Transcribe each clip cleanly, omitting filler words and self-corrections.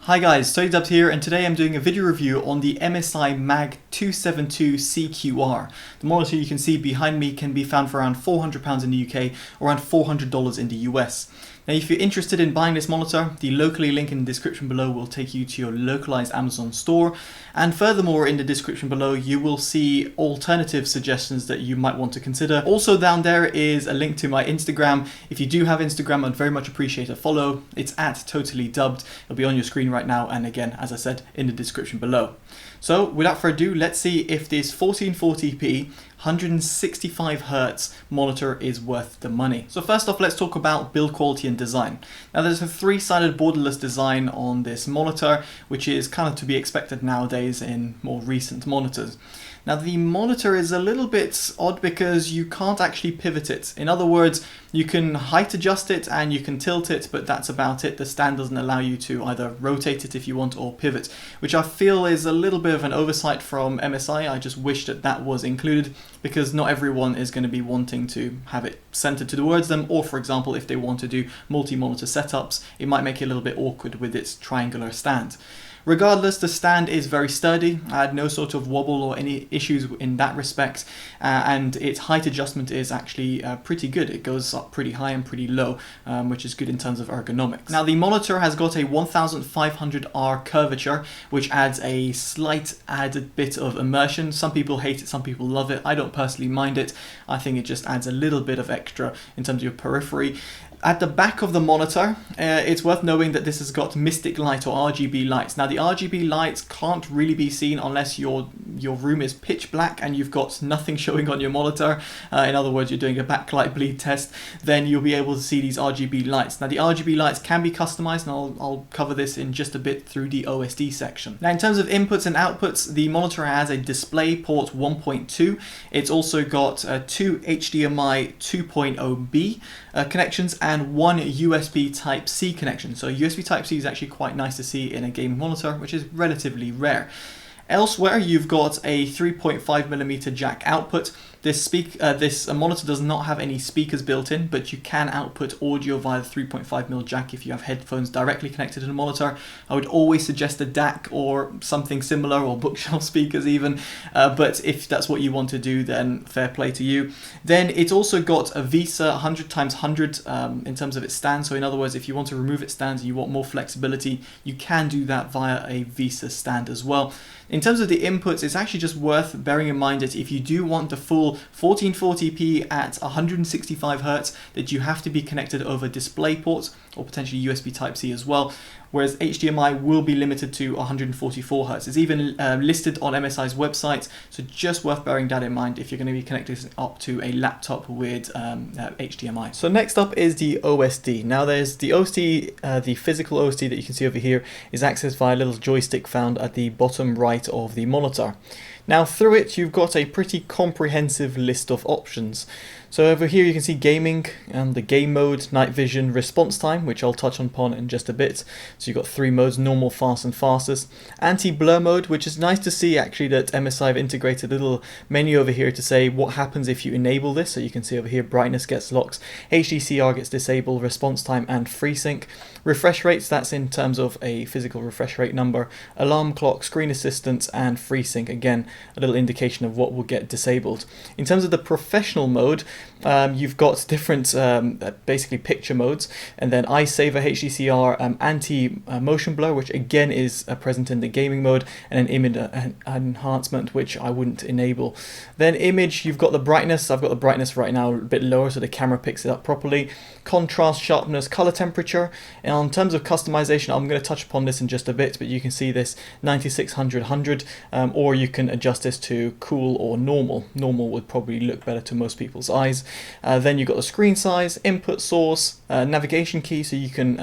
Hi guys, TotallyDubbed here, and today I'm doing a video review on the MSI MAG272CQR. The monitor you can see behind me can be found for around £400 in the UK or around $400 in the US. Now if you're interested in buying this monitor, the locally link in the description below will take you to your localized Amazon store, and furthermore in the description below you will see alternative suggestions that you might want to consider. Also down there is a link to my Instagram. If you do have Instagram, I'd very much appreciate a follow. It's at TotallyDubbed. It'll be on your screen right now, and again, as I said, in the description below. So without further ado, let's see if this 1440p 165Hz monitor is worth the money. So first off, let's talk about build quality and design. Now there's a three-sided borderless design on this monitor, which is kind of to be expected nowadays in more recent monitors. Now the monitor is a little bit odd because you can't actually pivot it. In other words, you can height adjust it and you can tilt it, but that's about it. The stand doesn't allow you to either rotate it if you want or pivot, which I feel is a little bit of an oversight from MSI. I just wish that that was included, because not everyone is going to be wanting to have it centered towards them, or for example if they want to do multi-monitor setups, it might make it a little bit awkward with its triangular stand. Regardless, the stand is very sturdy. I had no sort of wobble or any issues in that respect, and its height adjustment is actually pretty good. It goes up pretty high and pretty low, which is good in terms of ergonomics. Now the monitor has got a 1500R curvature, which adds a slight added bit of immersion. Some people hate it, some people love it. I don't personally mind it. I think it just adds a little bit of extra in terms of your periphery. At the back of the monitor, it's worth knowing that this has got mystic light or RGB lights. Now the RGB lights can't really be seen unless your room is pitch black and you've got nothing showing on your monitor. In other words, you're doing a backlight bleed test, then you'll be able to see these RGB lights. Now the RGB lights can be customized, and I'll cover this in just a bit through the OSD section. Now in terms of inputs and outputs, the monitor has a display port 1.2. It's also got two HDMI 2.0B connections and one USB Type-C connection. So USB Type-C is actually quite nice to see in a gaming monitor, which is relatively rare. Elsewhere, you've got a 3.5mm jack output. This monitor does not have any speakers built in, but you can output audio via the 3.5mm jack if you have headphones directly connected to the monitor. I would always suggest a DAC or something similar, or bookshelf speakers even, but if that's what you want to do, then fair play to you. Then it's also got a VESA 100x100 in terms of its stand. So in other words, if you want to remove its stand and you want more flexibility, you can do that via a VESA stand as well. In terms of the inputs, it's actually just worth bearing in mind that if you do want the full 1440p at 165Hz, that you have to be connected over DisplayPort or potentially USB Type-C as well, whereas HDMI will be limited to 144Hz. It's even listed on MSI's website, so just worth bearing that in mind if you're going to be connected up to a laptop with HDMI. So next up is the OSD. Now there's the OSD, the physical OSD that you can see over here is accessed via a little joystick found at the bottom right of the monitor. Now through it you've got a pretty comprehensive list of options. So over here you can see gaming, the game mode, night vision, response time, which I'll touch upon in just a bit. So you've got three modes: normal, fast and fastest. Anti-blur mode, which is nice to see actually that MSI have integrated a little menu over here to say what happens if you enable this. So you can see over here brightness gets locked, HDCR gets disabled, response time and FreeSync. Refresh rates, that's in terms of a physical refresh rate number. Alarm clock, screen assistance and FreeSync, again a little indication of what will get disabled. In terms of the professional mode, you've got different basically picture modes, and then eye saver, HDCR, anti-motion blur, which again is present in the gaming mode, and an image enhancement, which I wouldn't enable. Then image, you've got the brightness. I've got the brightness right now a bit lower so the camera picks it up properly. Contrast, sharpness, color temperature. And in terms of customization, I'm going to touch upon this in just a bit, but you can see this 9600/100, or you can adjust this to cool or normal. Normal would probably look better to most people's eyes. Then you've got the screen size, input source, navigation key, so you can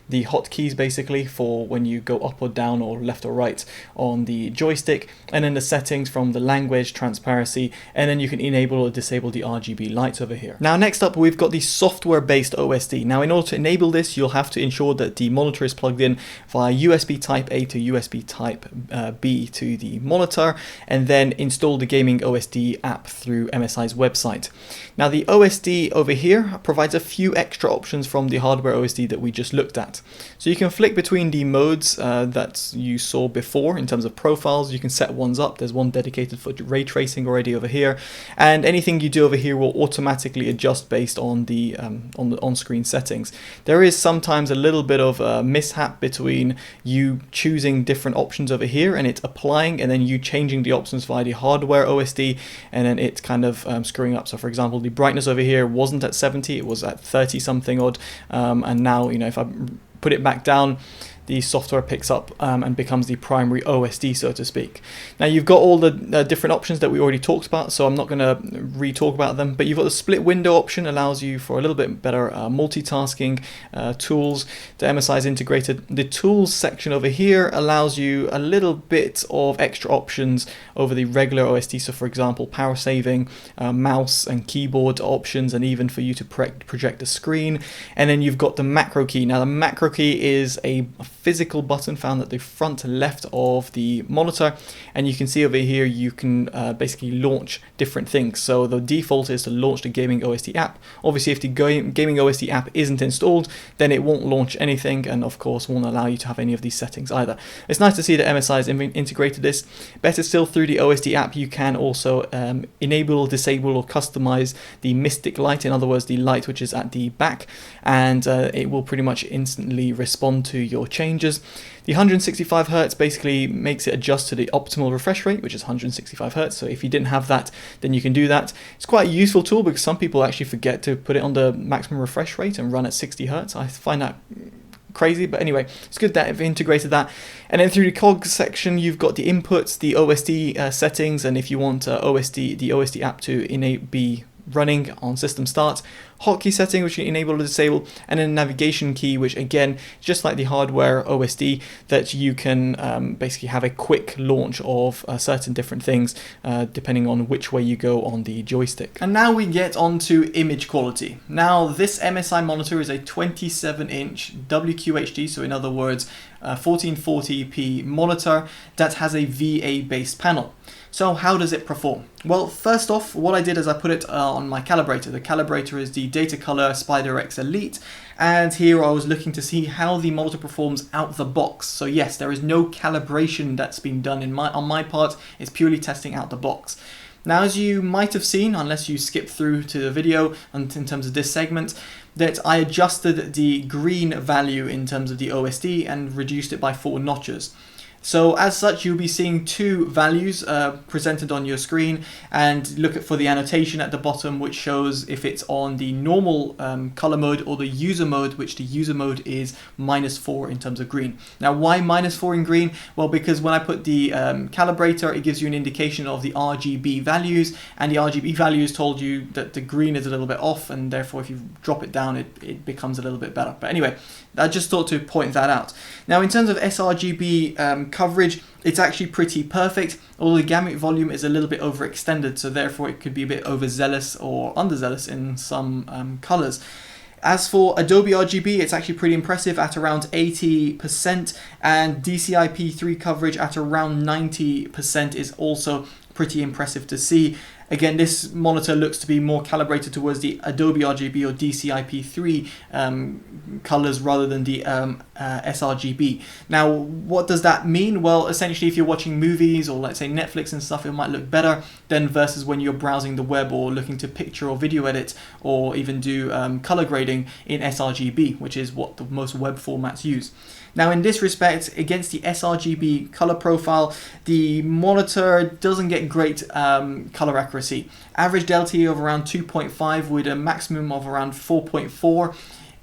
the hotkeys basically for when you go up or down or left or right on the joystick, and then the settings from the language, transparency, and then you can enable or disable the RGB lights over here. Now next up we've got the software-based OSD. Now in order to enable this, you'll have to ensure that the monitor is plugged in via USB Type A to USB Type B to the monitor, and then install the gaming OSD app through MSI's website. Now the OSD over here provides a few extra options from the hardware OSD that we just looked at. So you can flick between the modes that you saw before in terms of profiles. You can set ones up. There's one dedicated for ray tracing already over here, and anything you do over here will automatically adjust based on the on-screen settings. There is sometimes a little bit of a mishap between you choosing different options over here and it applying, and then you changing the options via the hardware OSD, and then it's kind of screwing up. So for example, the brightness over here wasn't at 70, it was at 30 something odd, and now, you know, if I put it back down, the software picks up and becomes the primary OSD, so to speak. Now you've got all the different options that we already talked about, so I'm not going to re-talk about them, but you've got the split window option, allows you for a little bit better multitasking tools. The MSI is integrated. The tools section over here allows you a little bit of extra options over the regular OSD, so for example power saving, mouse and keyboard options, and even for you to project the screen. And then you've got the macro key. Now the macro key is a physical button found at the front left of the monitor, and you can see over here you can basically launch different things. So the default is to launch the gaming OSD app. Obviously if the gaming OSD app isn't installed, then it won't launch anything, and of course won't allow you to have any of these settings either. It's nice to see that MSI has integrated this. Better still, through the OSD app you can also enable, disable or customize the Mystic light, in other words the light which is at the back, and it will pretty much instantly respond to your changes. The 165 Hz basically makes it adjust to the optimal refresh rate, which is 165 Hz. So if you didn't have that, then you can do that. It's quite a useful tool because some people actually forget to put it on the maximum refresh rate and run at 60 Hz. I find that crazy, but anyway, it's good that they've integrated that. And then through the cogs section, you've got the inputs, the OSD settings, and if you want the OSD app to be running on system start, hotkey setting which you enable or disable, and then a navigation key which again, just like the hardware OSD, that you can basically have a quick launch of certain different things depending on which way you go on the joystick. And now we get on to image quality. Now this MSI monitor is a 27-inch WQHD, so in other words 1440p monitor that has a VA based panel. So how does it perform? Well, first off, what I did is I put it on my calibrator. The calibrator is the Datacolor SpiderX Elite, and here I was looking to see how the monitor performs out the box. So yes, there is no calibration that's been done on my part. It's purely testing out the box. Now, as you might have seen, unless you skip through to the video and in terms of this segment, that I adjusted the green value in terms of the OSD and reduced it by 4 notches. So as such, you'll be seeing two values presented on your screen, and look for the annotation at the bottom which shows if it's on the normal color mode or the user mode, which the user mode is -4 in terms of green. Now why -4 in green? Well, because when I put the calibrator, it gives you an indication of the RGB values, and the RGB values told you that the green is a little bit off, and therefore if you drop it down it becomes a little bit better. But anyway, I just thought to point that out. Now in terms of sRGB coverage, it's actually pretty perfect, although the gamut volume is a little bit overextended, so therefore it could be a bit overzealous or underzealous in some colors. As for Adobe RGB, it's actually pretty impressive at around 80%, and DCI-P3 coverage at around 90% is also pretty impressive to see. Again, this monitor looks to be more calibrated towards the Adobe RGB or DCI-P3 colors rather than the sRGB. Now, what does that mean? Well, essentially, if you're watching movies or let's say Netflix and stuff, it might look better than versus when you're browsing the web or looking to picture or video edit or even do color grading in sRGB, which is what the most web formats use. Now in this respect, against the sRGB color profile, the monitor doesn't get great color accuracy. Average delta of around 2.5 with a maximum of around 4.4.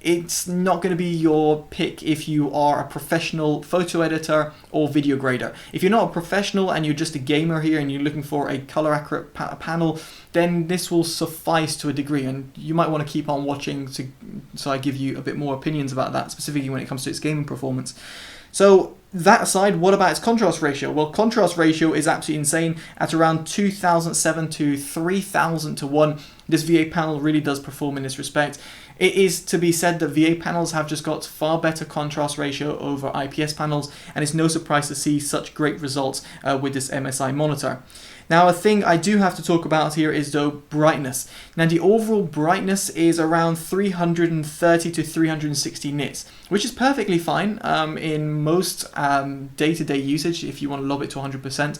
It's not going to be your pick if you are a professional photo editor or video grader. If you're not a professional and you're just a gamer here and you're looking for a color accurate panel, then this will suffice to a degree, and you might want to keep on watching so I give you a bit more opinions about that, specifically when it comes to its gaming performance. So that aside, what about its contrast ratio? Well, contrast ratio is absolutely insane at around 2007 to 3000 to 1. This VA panel really does perform in this respect. It is to be said that VA panels have just got far better contrast ratio over IPS panels, and it's no surprise to see such great results with this MSI monitor. Now, a thing I do have to talk about here is the brightness. Now, the overall brightness is around 330 to 360 nits, which is perfectly fine in most day-to-day usage. If you want to lob it to 100%,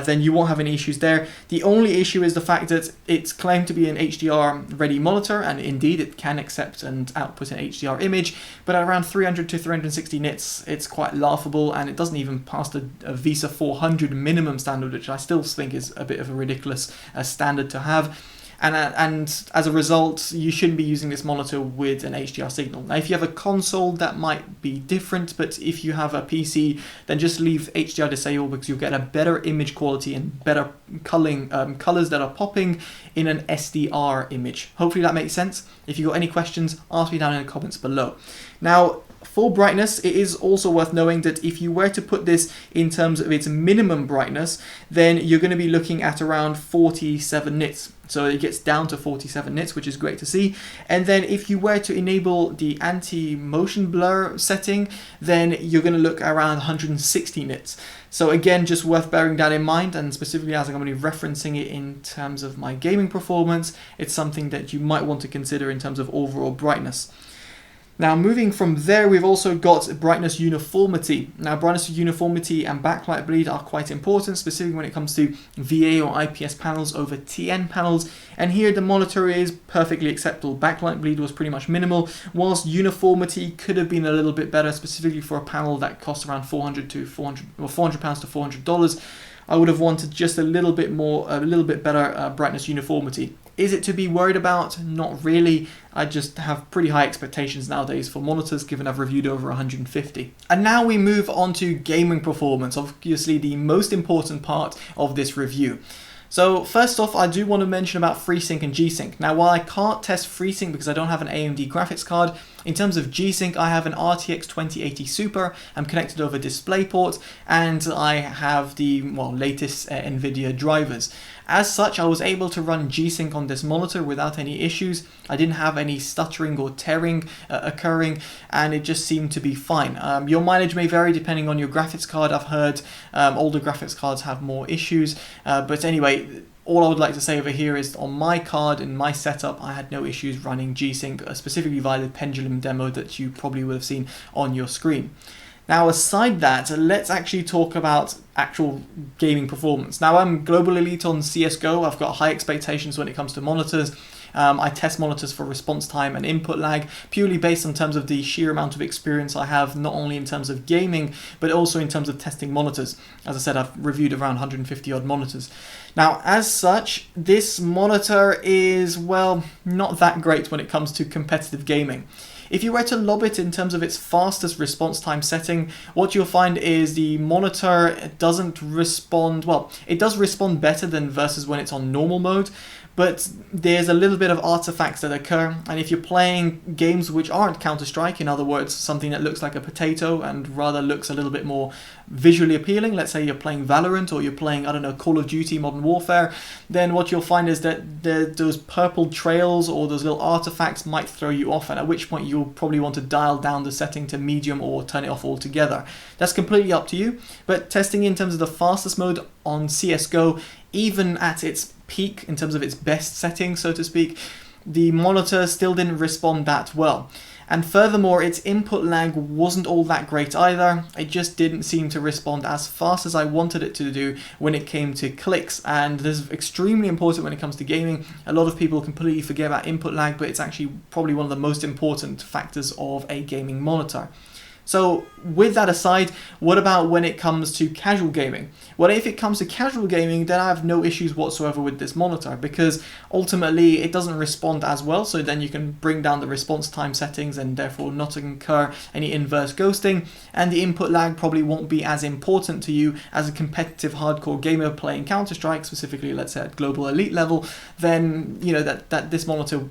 then you won't have any issues there. The only issue is the fact that it's claimed to be an HDR-ready monitor, and indeed it can accept and output an HDR image, but at around 300 to 360 nits, it's quite laughable, and it doesn't even pass the VESA 400 minimum standard, which I still think is a bit of a ridiculous standard to have. And as a result, you shouldn't be using this monitor with an HDR signal. Now, if you have a console, that might be different, but if you have a PC, then just leave HDR disabled, because you'll get a better image quality and better colors that are popping in an SDR image. Hopefully that makes sense. If you've got any questions, ask me down in the comments below. Now, for brightness, it is also worth knowing that if you were to put this in terms of its minimum brightness, then you're going to be looking at around 47 nits. So it gets down to 47 nits, which is great to see. And then if you were to enable the anti-motion blur setting, then you're going to look around 160 nits. So again, just worth bearing that in mind, and specifically as I'm going to be referencing it in terms of my gaming performance, it's something that you might want to consider in terms of overall brightness. Now, moving from there, we've also got brightness uniformity. Now, brightness uniformity and backlight bleed are quite important, specifically when it comes to VA or IPS panels over TN panels. And here the monitor is perfectly acceptable. Backlight bleed was pretty much minimal, whilst uniformity could have been a little bit better, specifically for a panel that costs around £400 to $400. I would have wanted just a little bit better brightness uniformity. Is it to be worried about? Not really. I just have pretty high expectations nowadays for monitors, given I've reviewed over 150. And now we move on to gaming performance, obviously the most important part of this review. So first off, I do want to mention about FreeSync and G-Sync. Now, while I can't test FreeSync because I don't have an AMD graphics card, in terms of G-Sync, I have an RTX 2080 Super, I'm connected over DisplayPort, and I have the latest NVIDIA drivers. As such, I was able to run G-Sync on this monitor without any issues. I didn't have any stuttering or tearing occurring, and it just seemed to be fine. Your mileage may vary depending on your graphics card. I've heard older graphics cards have more issues, but anyway, all I would like to say over here is on my card, in my setup, I had no issues running G-Sync, specifically via the Pendulum demo that you probably would have seen on your screen. Now, aside that, let's actually talk about actual gaming performance. Now, I'm global elite on CSGO. I've got high expectations when it comes to monitors. I test monitors for response time and input lag, purely based on terms of the sheer amount of experience I have, not only in terms of gaming, but also in terms of testing monitors. As I said, I've reviewed around 150 odd monitors. Now, as such, this monitor is, well, not that great when it comes to competitive gaming. If you were to lob it in terms of its fastest response time setting, what you'll find is the monitor doesn't respond, well, it does respond better than versus when it's on normal mode, but there's a little bit of artifacts that occur, and if you're playing games which aren't Counter-Strike, in other words, something that looks like a potato and rather looks a little bit more visually appealing, let's say you're playing Valorant or you're playing, I don't know, Call of Duty Modern Warfare, then what you'll find is that those purple trails or those little artifacts might throw you off, and at which point you'll probably want to dial down the setting to medium or turn it off altogether. That's completely up to you, but testing in terms of the fastest mode on CSGO, even at its peak, in terms of its best setting, so to speak, the monitor still didn't respond that well. And furthermore, its input lag wasn't all that great either. It just didn't seem to respond as fast as I wanted it to do when it came to clicks. And this is extremely important when it comes to gaming. A lot of people completely forget about input lag, but it's actually probably one of the most important factors of a gaming monitor. So with that aside, what about when it comes to casual gaming? Well, if it comes to casual gaming, then I have no issues whatsoever with this monitor, because ultimately it doesn't respond as well, so then you can bring down the response time settings and therefore not incur any inverse ghosting, and the input lag probably won't be as important to you as a competitive hardcore gamer playing Counter-Strike, specifically let's say at global elite level. Then you know that this monitor,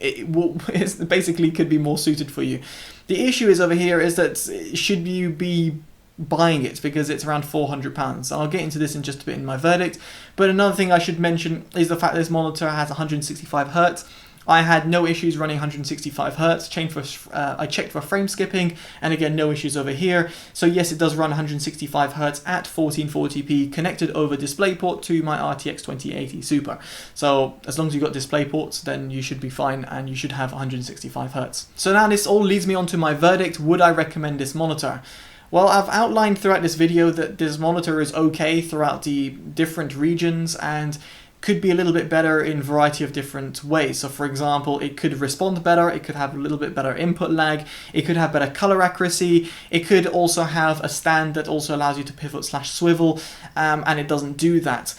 it basically could be more suited for you. The issue is over here is that should you be buying it, because it's around £400, and I'll get into this in just a bit in my verdict. But another thing I should mention is the fact that this monitor has 165 Hz. I had no issues running 165 Hz. I checked for frame skipping, and again, no issues over here. So yes, it does run 165 Hz at 1440p connected over DisplayPort to my RTX 2080 Super. So as long as you've got DisplayPorts, then you should be fine, and you should have 165 Hz. So now this all leads me on to my verdict. Would I recommend this monitor? Well, I've outlined throughout this video that this monitor is okay throughout the different regions and could be a little bit better in a variety of different ways. So for example, it could respond better, it could have a little bit better input lag, it could have better color accuracy, it could also have a stand that also allows you to pivot/swivel, and it doesn't do that.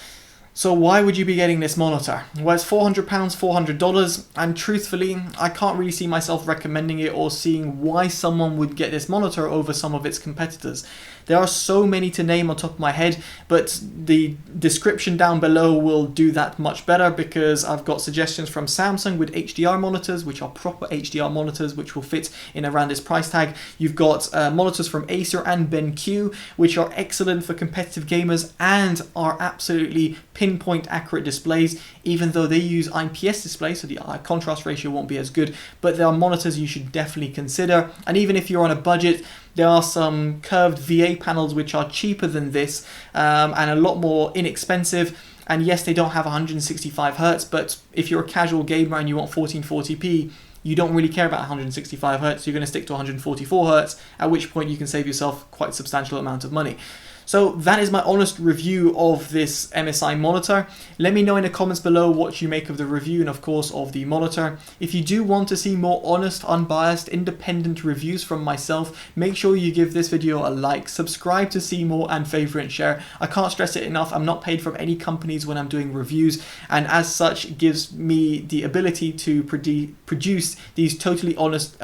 So why would you be getting this monitor? Well, it's £400, $400, and truthfully, I can't really see myself recommending it or seeing why someone would get this monitor over some of its competitors. There are so many to name on top of my head, but the description down below will do that much better, because I've got suggestions from Samsung with HDR monitors, which are proper HDR monitors, which will fit in around this price tag. You've got monitors from Acer and BenQ, which are excellent for competitive gamers and are absolutely pinpoint accurate displays, even though they use IPS displays, so the contrast ratio won't be as good, but there are monitors you should definitely consider. And even if you're on a budget, there are some curved VA panels which are cheaper than this and a lot more inexpensive. And yes, they don't have 165 Hz, but if you're a casual gamer and you want 1440p, you don't really care about 165 Hz, you're going to stick to 144 Hz, at which point you can save yourself quite a substantial amount of money. So that is my honest review of this MSI monitor. Let me know in the comments below what you make of the review and of course of the monitor. If you do want to see more honest, unbiased, independent reviews from myself, make sure you give this video a like, subscribe to see more, and favorite and share. I can't stress it enough, I'm not paid from any companies when I'm doing reviews, and as such it gives me the ability to produce these totally honest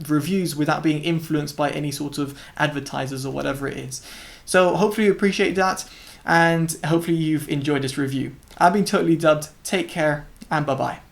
reviews without being influenced by any sort of advertisers or whatever it is. So hopefully you appreciate that, and hopefully you've enjoyed this review. I've been Totally Dubbed, take care, and bye bye.